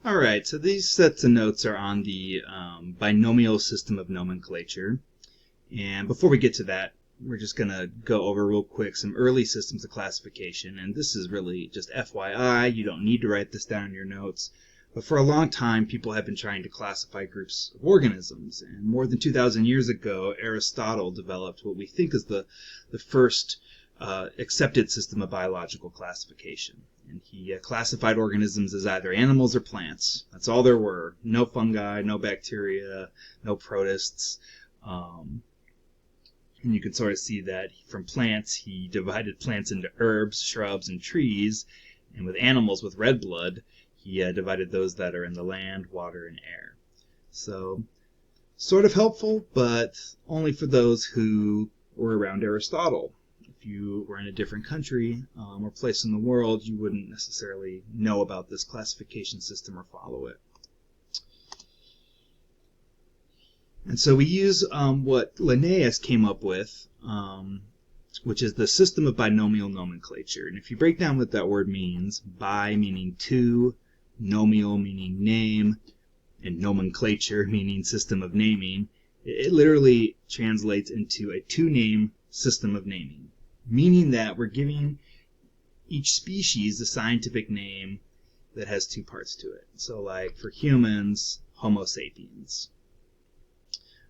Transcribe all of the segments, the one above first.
All right, so these sets of notes are on the binomial system of nomenclature. And before we get to that, we're just going to go over real quick some early systems of classification. And this is really just FYI. You don't need to write this down in your notes. But for a long time, people have been trying to classify groups of organisms. And more than 2,000 years ago, Aristotle developed what we think is the first accepted system of biological classification. And he classified organisms as either animals or plants. That's all there were. No fungi, no bacteria, no protists. And you can sort of see that from plants, he divided plants into herbs, shrubs, and trees. And with animals with red blood, he divided those that are in the land, water, and air. So, sort of helpful, but only for those who were around Aristotle. If you were in a different country or place in the world, you wouldn't necessarily know about this classification system or follow it. And so we use what Linnaeus came up with, which is the system of binomial nomenclature. And if you break down what that word means, bi meaning two, nomial meaning name, and nomenclature meaning system of naming, it literally translates into a two-name system of naming, meaning that we're giving each species a scientific name that has two parts to it. So like for humans, Homo sapiens.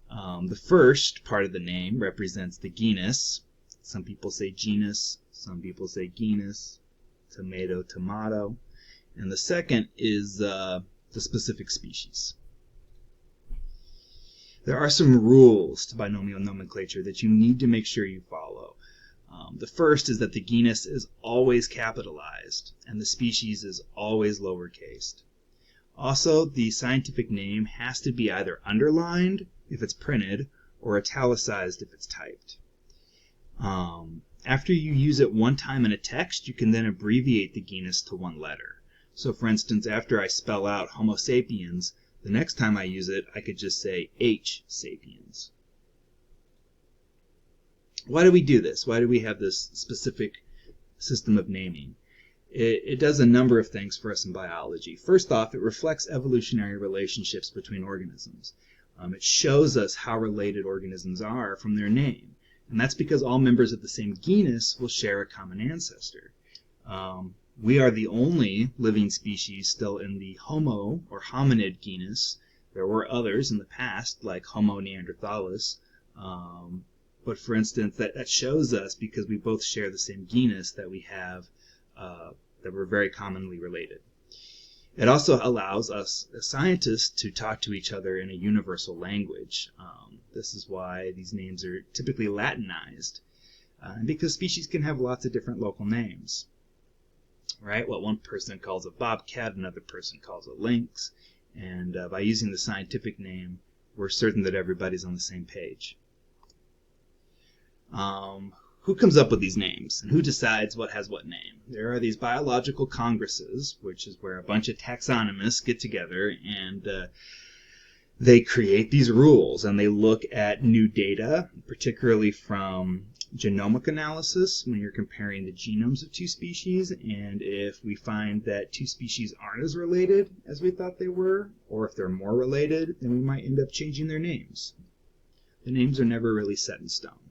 The first part of the name represents the genus. Some people say genus, some people say genus, tomato, tomato. And the second is the specific species. There are some rules to binomial nomenclature that you need to make sure you follow. The first is that the genus is always capitalized and the species is always lowercased. Also, the scientific name has to be either underlined if it's printed or italicized if it's typed. After you use it one time in a text, you can then abbreviate the genus to one letter. So for instance, after I spell out Homo sapiens, the next time I use it, I could just say H sapiens. Why do we do this? Why do we have this specific system of naming? It does a number of things for us in biology. First off, it reflects evolutionary relationships between organisms. It shows us how related organisms are from their name. And that's because all members of the same genus will share a common ancestor. We are the only living species still in the Homo or hominid genus. There were others in the past, like Homo neanderthalis. But for instance, that shows us, because we both share the same genus, that we have that we're very commonly related. It also allows us as scientists to talk to each other in a universal language. This is why these names are typically Latinized, because species can have lots of different local names. Right? What one person calls a bobcat, another person calls a lynx, and by using the scientific name, we're certain that everybody's on the same page. Who comes up with these names, and who decides what has what name? There are these biological congresses, which is where a bunch of taxonomists get together and they create these rules, and they look at new data, particularly from genomic analysis, when you're comparing the genomes of two species, and if we find that two species aren't as related as we thought they were, or if they're more related, then we might end up changing their names. The names are never really set in stone.